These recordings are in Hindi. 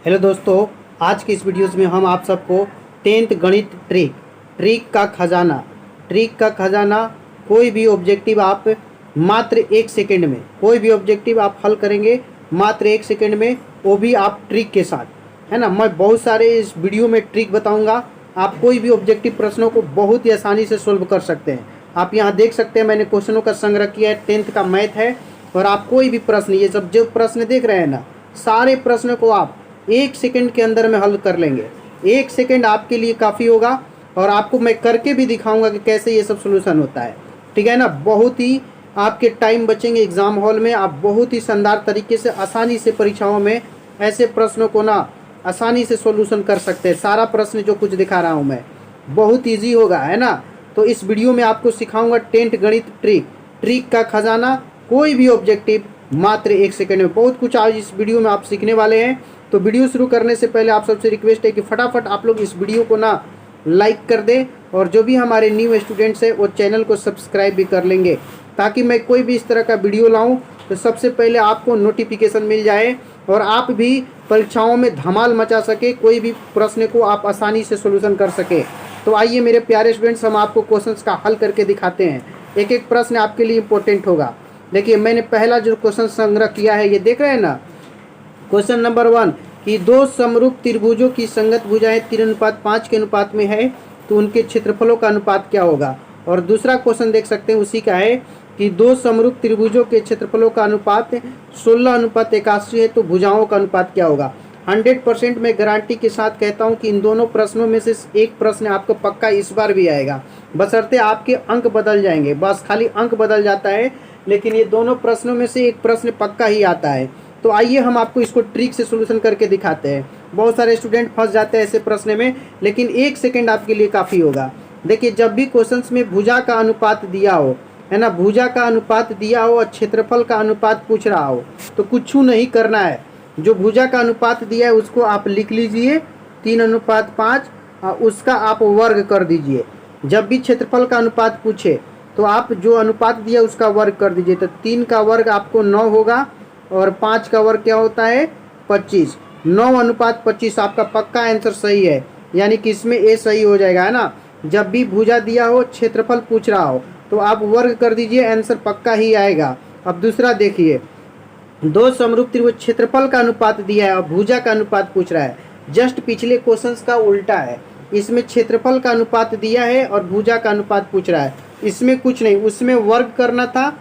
हेलो दोस्तों, आज की इस वीडियोस में हम आप सबको 10th गणित ट्रिक का खजाना कोई भी ऑब्जेक्टिव आप मात्र 1 सेकंड में कोई भी ऑब्जेक्टिव आप हल करेंगे मात्र 1 सेकंड में, वो भी आप ट्रिक के साथ, है ना। मैं बहुत सारे इस वीडियो में ट्रिक बताऊंगा। आप कोई भी ऑब्जेक्टिव प्रश्नों को बहुत ही आसानी से सोल्व कर सकते हैं। आप यहाँ देख सकते हैं मैंने क्वेश्चनों का संग्रह किया है, 10th का मैथ है। और आप कोई भी प्रश्न, ये सब जो प्रश्न देख रहे हैं ना, सारे प्रश्न को आप 1 सेकंड के अंदर में हल कर लेंगे। 1 सेकंड आपके लिए काफ़ी होगा और आपको मैं करके भी दिखाऊंगा कि कैसे ये सब सोल्यूशन होता है, ठीक है ना। बहुत ही आपके टाइम बचेंगे एग्ज़ाम हॉल में। आप बहुत ही शानदार तरीके से आसानी से परीक्षाओं में ऐसे प्रश्नों को ना आसानी से सोल्यूशन कर सकते हैं। सारा प्रश्न जो कुछ दिखा रहा हूँ मैं बहुत ईजी होगा, है ना। तो इस वीडियो में आपको सिखाऊंगा 10th गणित ट्रिक का खजाना, कोई भी ऑब्जेक्टिव मात्र 1 सेकंड में। बहुत कुछ आज इस वीडियो में आप सीखने वाले हैं। तो वीडियो शुरू करने से पहले आप सबसे रिक्वेस्ट है कि फटाफट आप लोग इस वीडियो को ना लाइक कर दें, और जो भी हमारे न्यू स्टूडेंट्स हैं वो चैनल को सब्सक्राइब भी कर लेंगे, ताकि मैं कोई भी इस तरह का वीडियो लाऊं तो सबसे पहले आपको नोटिफिकेशन मिल जाए और आप भी परीक्षाओं में धमाल मचा सके, कोई भी प्रश्न को आप आसानी से सोल्यूशन कर सके। तो आइए मेरे प्यारे स्टूडेंट्स, हम आपको क्वेश्चंस का हल करके दिखाते हैं। एक एक प्रश्न आपके लिए इंपॉर्टेंट होगा। देखिए, मैंने पहला जो क्वेश्चन संग्रह किया है ये देख रहे हैं ना। क्वेश्चन नंबर 1 कि दो समरूप त्रिभुजों की संगत भुजाएं 3:5 के अनुपात में है, तो उनके क्षेत्रफलों का अनुपात क्या होगा। और दूसरा क्वेश्चन देख सकते हैं उसी का है कि दो समरूप त्रिभुजों के क्षेत्रफलों का अनुपात 16:81 है, तो भुजाओं का अनुपात क्या होगा। 100% मैं गारंटी के साथ कहता हूं कि इन दोनों प्रश्नों में से एक प्रश्न आपको पक्का इस बार भी आएगा, बशर्ते आपके अंक बदल जाएंगे। बस खाली अंक बदल जाता है, लेकिन ये दोनों प्रश्नों में से एक प्रश्न पक्का ही आता है। तो आइए हम आपको इसको ट्रिक से सोल्यूशन करके दिखाते हैं। बहुत सारे स्टूडेंट फंस जाते हैं ऐसे प्रश्न में, लेकिन 1 सेकंड आपके लिए काफ़ी होगा। देखिए, जब भी क्वेश्चंस में भुजा का अनुपात दिया हो, है ना, भुजा का अनुपात दिया हो और क्षेत्रफल का अनुपात पूछ रहा हो, तो कुछ नहीं करना है। जो भुजा का अनुपात दिया है उसको आप लिख लीजिए 3:5, उसका आप वर्ग कर दीजिए। जब भी क्षेत्रफल का अनुपात पूछे तो आप जो अनुपात दिया उसका वर्ग कर दीजिए। तो 3 का वर्ग आपको 9 होगा और 5 का वर्ग क्या होता है 25। 9:25 आपका पक्का आंसर सही है, यानी कि इसमें ए सही हो जाएगा, है ना। जब भी भुजा दिया हो, क्षेत्रफल पूछ रहा हो, तो आप वर्ग कर दीजिए, आंसर पक्का ही आएगा। अब दूसरा देखिए, दो समरूप त्रिभुज क्षेत्रफल का अनुपात दिया है और भुजा का अनुपात पूछ रहा है। जस्ट पिछले क्वेश्चंस का उल्टा है। इसमें क्षेत्रफल का अनुपात दिया है और भुजा का अनुपात पूछ रहा है। इसमें कुछ नहीं, उसमें वर्ग करना था,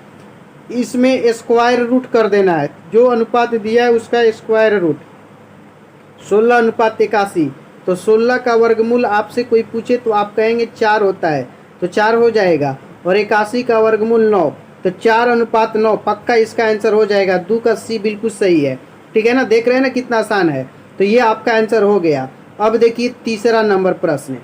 इसमें स्क्वायर रूट कर देना है। जो अनुपात दिया है उसका स्क्वायर रूट 16:81। तो 16 का वर्गमूल आपसे कोई पूछे तो आप कहेंगे 4 होता है, तो 4 हो जाएगा। और 81 का वर्गमूल 9, तो 4:9 पक्का इसका आंसर हो जाएगा। 2 का सी बिल्कुल सही है, ठीक है ना। देख रहे हैं ना कितना आसान है। तो ये आपका आंसर हो गया। अब देखिए तीसरा नंबर प्रश्न।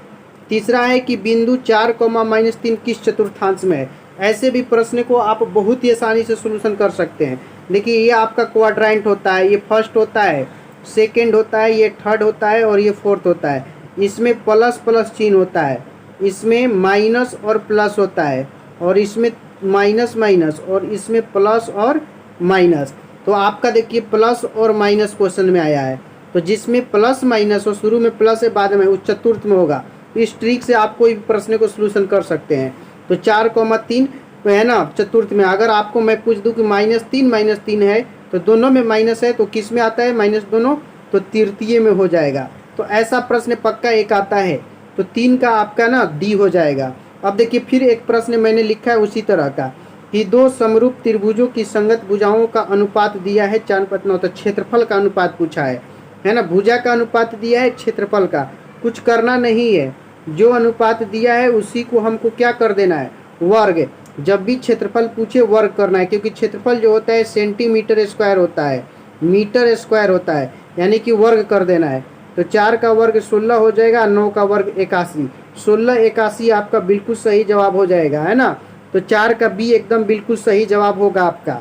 तीसरा है कि बिंदु 4, -3 किस चतुर्थांश में है। ऐसे भी प्रश्न को आप बहुत ही आसानी से सोल्यूशन कर सकते हैं। देखिए, ये आपका क्वाड्रेंट होता है, ये फर्स्ट होता है, सेकंड होता है, ये थर्ड होता है और ये फोर्थ होता है। इसमें प्लस प्लस चिन्ह होता है, इसमें माइनस और प्लस होता है, और इसमें माइनस माइनस, और इसमें प्लस और माइनस। तो आपका देखिए प्लस और माइनस क्वेश्चन में आया है, तो जिसमें प्लस माइनस हो, शुरू में प्लस है बाद में उस चतुर्थ में होगा। इस ट्रिक से आप कोई प्रश्न को सोल्यूशन कर सकते हैं। तो 4,3 है ना चतुर्थ में। अगर आपको मैं पूछ दूं कि -3 है, तो दोनों में माइनस है, तो किस में आता है माइनस दोनों, तो तृतीय में हो जाएगा। तो ऐसा प्रश्न पक्का एक आता है, तो 3 का आपका ना डी हो जाएगा। अब देखिए फिर एक प्रश्न मैंने लिखा है उसी तरह का कि दो समरूप त्रिभुजों की संगत भुजाओं का अनुपात दिया है 4:9, तो क्षेत्रफल का अनुपात पूछा है ना। भुजा का अनुपात दिया है, क्षेत्रफल का कुछ करना नहीं है। जो अनुपात दिया है उसी को हमको क्या कर देना है, वर्ग। जब भी क्षेत्रफल पूछे वर्ग करना है, क्योंकि क्षेत्रफल जो होता है सेंटीमीटर स्क्वायर होता है, मीटर स्क्वायर होता है, यानी कि वर्ग कर देना है। तो 4 का वर्ग 16 हो जाएगा, 9 का वर्ग 81। 1681 आपका बिल्कुल सही जवाब हो जाएगा, है ना। तो 4 का बी एकदम बिल्कुल सही जवाब होगा आपका।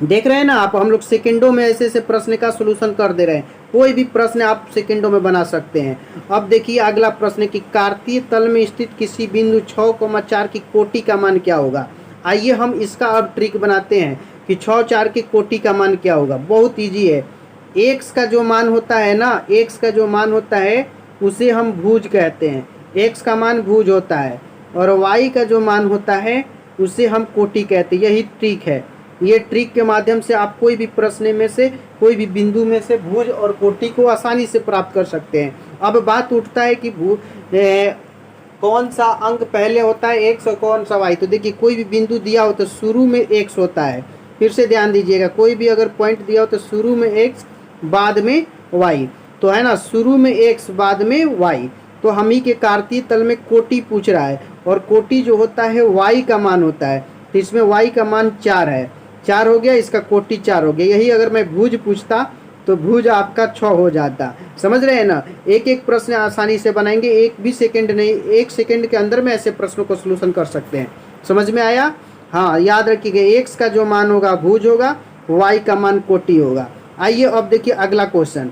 देख रहे हैं ना आप, हम लोग सेकंडों में ऐसे ऐसे प्रश्न का सोल्यूशन कर दे रहे हैं। कोई भी प्रश्न आप सेकंडों में बना सकते हैं। अब देखिए अगला प्रश्न कि कार्तीय तल में स्थित किसी बिंदु 6,4 की कोटि का मान क्या होगा। आइए हम इसका अब ट्रिक बनाते हैं कि 6, 4 की कोटि का मान क्या होगा। बहुत ईजी है। एक्स का जो मान होता है ना, एक्स का जो मान होता है उसे हम भुज कहते हैं, एक्स का मान भुज होता है, और वाई का जो मान होता है उसे हम कोटि कहते हैं। यही ट्रिक है, ये ट्रिक के माध्यम से आप कोई भी प्रश्न में से, कोई भी बिंदु में से भुज और कोटि को आसानी से प्राप्त कर सकते हैं। अब बात उठता है कि कौन सा अंक पहले होता है, एक्स और कौन सा वाई। तो देखिए कोई भी बिंदु दिया हो तो शुरू में एक्स होता है, फिर से ध्यान दीजिएगा, कोई भी अगर पॉइंट दिया हो तो शुरू में एक्स बाद में वाई, तो है ना, शुरू में एक्स बाद में वाई। तो हम ही के कार्तीय तल में कोटि पूछ रहा है, और कोटि जो होता है वाई का मान होता है, तो इसमें वाई का मान 4 है, 4 हो गया, इसका कोटि 4 हो गया। यही अगर मैं भुज पूछता तो भुज आपका 6 हो जाता। समझ रहे हैं ना, एक एक प्रश्न आसानी से बनाएंगे, एक भी सेकंड नहीं, 1 सेकंड के अंदर में ऐसे प्रश्नों को सलूशन कर सकते हैं। समझ में आया? हाँ, याद रखिएगा, एक्स का जो मान होगा भुज होगा, वाई का मान कोटि होगा। आइए अब देखिए अगला क्वेश्चन,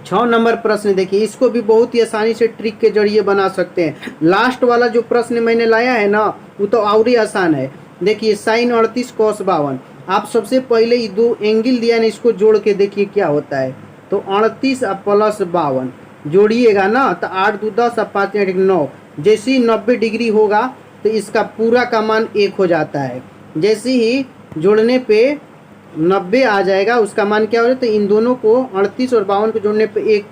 6 नंबर प्रश्न देखिए, इसको भी बहुत ही आसानी से ट्रिक के जरिए बना सकते हैं। लास्ट वाला जो प्रश्न मैंने लाया है ना, वो तो और ही आसान है। देखिए साइन 38 cos 52, आप सबसे पहले ये दो एंगल दिया है, इसको जोड़ के देखिए क्या होता है। तो 38 प्लस 52 जोड़िएगा ना, तो 8 2 10 और 5 8 9, जैसे ही 90 डिग्री होगा तो इसका पूरा का मान 1 हो जाता है। जैसे ही जोड़ने पे 90 आ जाएगा, उसका मान क्या हो जाता है, इन दोनों को 38 और 52 को जोड़ने पे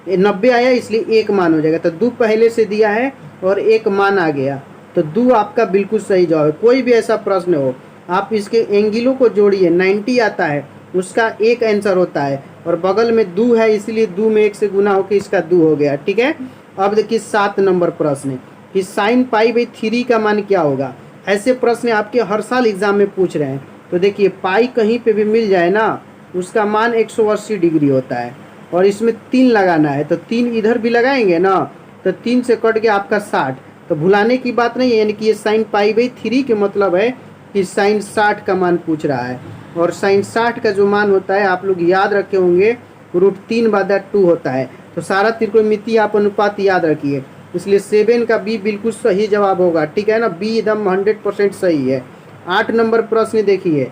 90 आया, इसलिए 1 मान हो जाएगा। तो 2 पहले से दिया है और 1 मान आ गया, तो 2 आपका बिल्कुल सही जवाब है। कोई भी ऐसा प्रश्न हो, आप इसके एंगलों को जोड़िए, 90 आता है, उसका 1 आंसर होता है, और बगल में 2 है, इसलिए 2 में 1 से गुना होकर इसका 2 हो गया। ठीक है, अब देखिए 7 नंबर प्रश्न कि साइन पाई बाई 3 का मान क्या होगा। ऐसे प्रश्न आपके हर साल एग्जाम में पूछ रहे हैं। तो देखिए पाई कहीं पे भी मिल जाए ना, उसका मान 180 डिग्री होता है, और इसमें 3 लगाना है, तो 3 इधर भी लगाएंगे ना, तो 3 से कट गया आपका 60। तो भुलाने की बात नहीं है, यानी कि ये साइन पाई बाई 3 के मतलब है कि साइन 60 का मान पूछ रहा है। और साइन 60 का जो मान होता है आप लोग याद रखे होंगे, √3/2 होता है। तो सारा त्रिकोणमितीय आप अनुपात याद रखिए, इसलिए 7 का बी बिल्कुल सही जवाब होगा। ठीक है ना, बी एकदम 100% सही है। 8 नंबर प्रश्न देखिए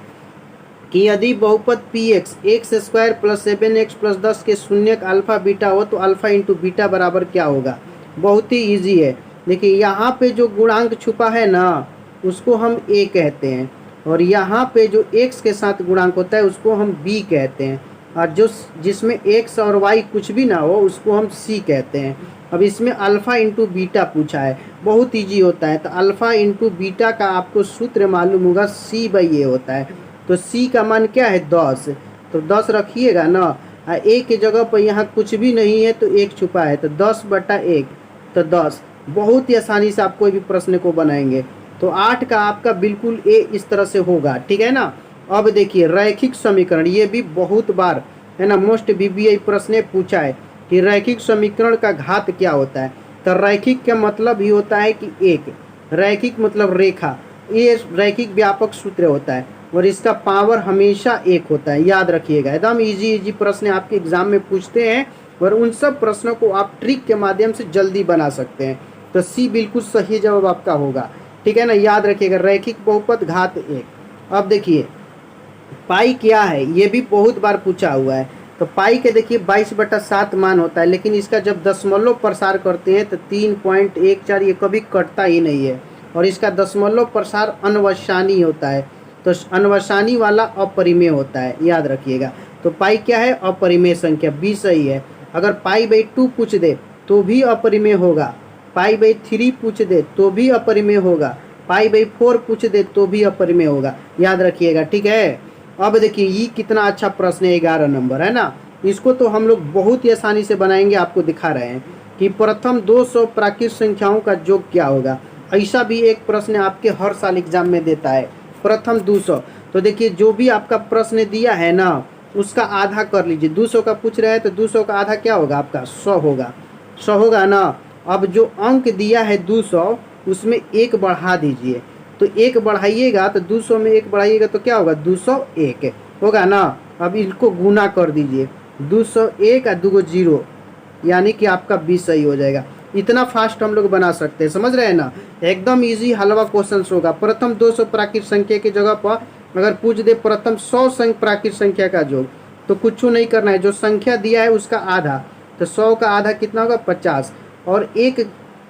कि यदि बहुपद पी एक्स x² + 7x + 10 के शून्यक अल्फा बीटा हो तो अल्फा इंटू बीटा बराबर क्या होगा। बहुत ही ईजी है। देखिए यहाँ पे जो गुणांक छुपा है ना, उसको हम a कहते हैं, और यहाँ पे जो x के साथ गुणांक होता है उसको हम b कहते हैं, और जो जिसमें x और y कुछ भी ना हो उसको हम c कहते हैं। अब इसमें अल्फ़ा इंटू बीटा पूछा है, बहुत इजी होता है। तो अल्फ़ा इंटू बीटा का आपको सूत्र मालूम होगा, c/a होता है। तो c का मान क्या है, 10। तो 10 रखिएगा ना, a के जगह पर यहाँ कुछ भी नहीं है तो 1 छुपा है, तो 10/1, तो 10। बहुत ही आसानी से आप कोई भी प्रश्न को बनाएंगे। तो 8 का आपका बिल्कुल a इस तरह से होगा। ठीक है ना। अब देखिए रैखिक समीकरण, ये भी बहुत बार है ना, मोस्ट BBI प्रश्न पूछा है कि रैखिक समीकरण का घात क्या होता है। तो रैखिक का मतलब ही होता है कि एक, रैखिक मतलब रेखा, ये रैखिक व्यापक सूत्र होता है, और इसका पावर हमेशा 1 होता है। याद रखिएगा, एकदम इजी प्रश्न आपके एग्जाम में पूछते हैं, और उन सब प्रश्नों को आप ट्रिक के माध्यम से जल्दी बना सकते हैं। तो सी बिल्कुल सही जवाब आपका होगा। ठीक है ना, याद रखिएगा, रैखिक बहुपद घात 1। अब देखिए पाई क्या है, ये भी बहुत बार पूछा हुआ है। तो पाई के देखिए 22/7 मान होता है, लेकिन इसका जब दशमलव प्रसार करते हैं तो 3.14, ये कभी कटता ही नहीं है, और इसका दशमलव प्रसार अनवसानी होता है। तो अनवसानी वाला अपरिमेय होता है, याद रखिएगा। तो पाई क्या है, अपरिमेय संख्या, बी सही है। अगर पाई/2 पूछ दे तो भी अपरिमेय होगा, पाई/3 पूछ दे तो भी अपरिमेय होगा, पाई/4 पूछ दे तो भी अपरिमेय होगा। याद रखिएगा, ठीक है। अब देखिए ये कितना अच्छा प्रश्न है, 11 नंबर है ना। इसको तो हम लोग बहुत ही आसानी से बनाएंगे, आपको दिखा रहे हैं कि प्रथम 200 प्राकृत संख्याओं का योग क्या होगा। ऐसा भी एक प्रश्न आपके हर साल एग्जाम में देता है, प्रथम 200। तो देखिए जो भी आपका प्रश्न दिया है ना, उसका आधा कर लीजिए। 200 का पूछ रहे हैं तो 200 का आधा क्या होगा आपका, 100 होगा, 100 होगा ना। अब जो अंक दिया है 200, उसमें 1 बढ़ा दीजिए। तो 1 बढ़ाइएगा तो 200 में 1 बढ़ाइएगा तो क्या होगा, 201 होगा ना। अब इनको गुना कर दीजिए, 201 और 2 0, यानी कि आपका 20 सही हो जाएगा। इतना फास्ट हम लोग बना सकते हैं, समझ रहे हैं ना। एकदम इजी हलवा क्वेश्चन होगा। प्रथम 200 प्राकृत संख्या की जगह पर अगर पूछ दे प्रथम 100 प्राकृत संख्या का योग, तो कुछ नहीं करना है, जो संख्या दिया है उसका आधा, तो 100 का आधा कितना होगा 50, और एक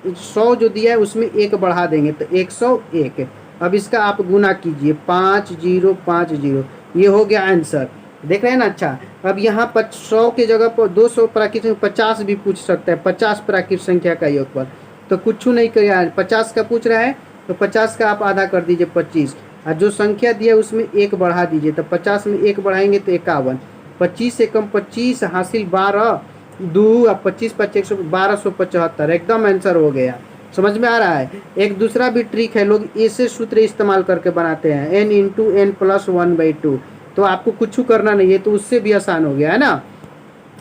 100 जो दिया है उसमें एक बढ़ा देंगे तो 101। अब इसका आप गुना कीजिए 5050, ये हो गया आंसर, देख रहे हैं ना। अच्छा, अब यहाँ 100 के जगह पर 200 प्राकृतिक 50 भी पूछ सकता है, 50 प्राकृतिक संख्या का योगफल, तो कुछ नहीं करिए, 50 का पूछ रहा है तो 50 का आप आधा कर दीजिए 25, और जो संख्या दिया है उसमें एक बढ़ा दीजिए, तो 50 में एक बढ़ाएंगे तो 51, 25 से कम 25 हासिल 12, 2 और 25 25 1275, एकदम आंसर हो गया। समझ में आ रहा है। एक दूसरा भी ट्रिक है, लोग ऐसे सूत्र इस्तेमाल करके बनाते हैं, n × n+1/2, तो आपको कुछ करना नहीं है, तो उससे भी आसान हो गया है ना।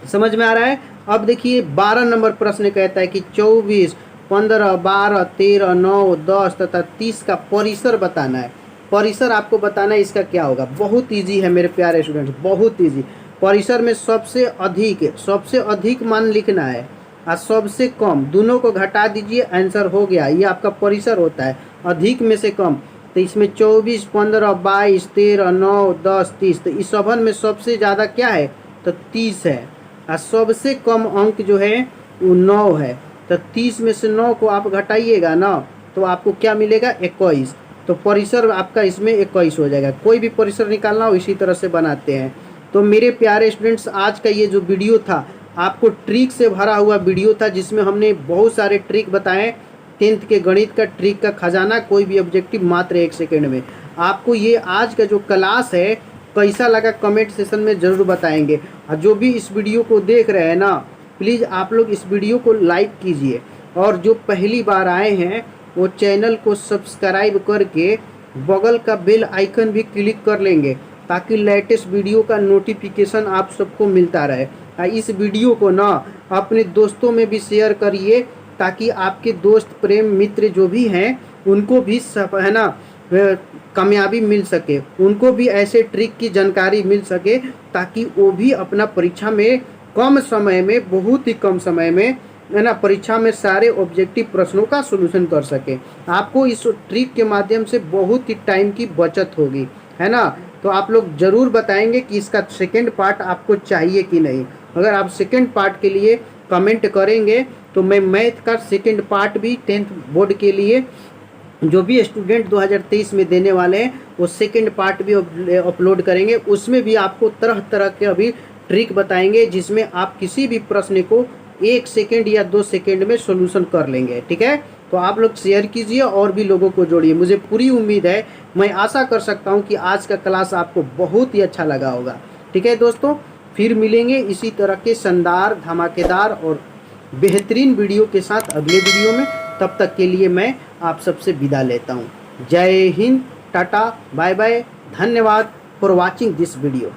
समझ में आ रहा है। अब देखिए 12 नंबर प्रश्न कहता है कि 24, 15, 12, 13, 9, 10 तथा 30 का परिसर बताना है। परिसर आपको बताना है, इसका क्या होगा, बहुत इजी है मेरे प्यारे स्टूडेंट्स, बहुत इजी। परिसर में सबसे अधिक मान लिखना है और सबसे कम, दोनों को घटा दीजिए, आंसर हो गया। ये आपका परिसर होता है, अधिक में से कम। तो इसमें 24, 15, 22, 13, 9, 10, 30, तो इस सबन में सबसे ज़्यादा क्या है तो 30 है, और सबसे कम अंक जो है वो 9 है। तो 30 में से 9 को आप घटाइएगा ना, तो आपको क्या मिलेगा 21, तो परिसर आपका इसमें 21 हो जाएगा। कोई भी परिसर निकालना हो इसी तरह से बनाते हैं। तो मेरे प्यारे स्टूडेंट्स, आज का ये जो वीडियो था आपको ट्रिक से भरा हुआ वीडियो था, जिसमें हमने बहुत सारे ट्रिक बताए। 10th के गणित का ट्रिक का खजाना, कोई भी ऑब्जेक्टिव मात्र 1 सेकेंड में। आपको ये आज का जो क्लास है कैसा लगा कमेंट सेशन में ज़रूर बताएंगे। और जो भी इस वीडियो को देख रहे हैं ना, प्लीज़ आप लोग इस वीडियो को लाइक कीजिए, और जो पहली बार आए हैं वो चैनल को सब्सक्राइब करके बगल का बेल आइकन भी क्लिक कर लेंगे, ताकि लेटेस्ट वीडियो का नोटिफिकेशन आप सबको मिलता रहे। इस वीडियो को ना अपने दोस्तों में भी शेयर करिए, ताकि आपके दोस्त प्रेम मित्र जो भी हैं उनको भी सब है ना कामयाबी मिल सके, उनको भी ऐसे ट्रिक की जानकारी मिल सके, ताकि वो भी अपना परीक्षा में कम समय में, बहुत ही कम समय में है ना, परीक्षा में सारे ऑब्जेक्टिव प्रश्नों का सॉल्यूशन कर सके। आपको इस ट्रिक के माध्यम से बहुत ही टाइम की बचत होगी, है ना। तो आप लोग ज़रूर बताएंगे कि इसका सेकंड पार्ट आपको चाहिए कि नहीं। अगर आप सेकंड पार्ट के लिए कमेंट करेंगे तो मैं मैथ का सेकंड पार्ट भी 10th बोर्ड के लिए जो भी स्टूडेंट 2023 में देने वाले हैं वो सेकंड पार्ट भी अपलोड करेंगे। उसमें भी आपको तरह तरह के अभी ट्रिक बताएंगे, जिसमें आप किसी भी प्रश्न को 1 सेकेंड या 2 सेकेंड में सॉल्यूशन कर लेंगे। ठीक है, तो आप लोग शेयर कीजिए और भी लोगों को जोड़िए। मुझे पूरी उम्मीद है, मैं आशा कर सकता हूं कि आज का क्लास आपको बहुत ही अच्छा लगा होगा। ठीक है दोस्तों, फिर मिलेंगे इसी तरह के शानदार, धमाकेदार और बेहतरीन वीडियो के साथ अगले वीडियो में। तब तक के लिए मैं आप सबसे विदा लेता हूं। जय हिंद, टाटा, बाय बाय, धन्यवाद फॉर वॉचिंग दिस वीडियो।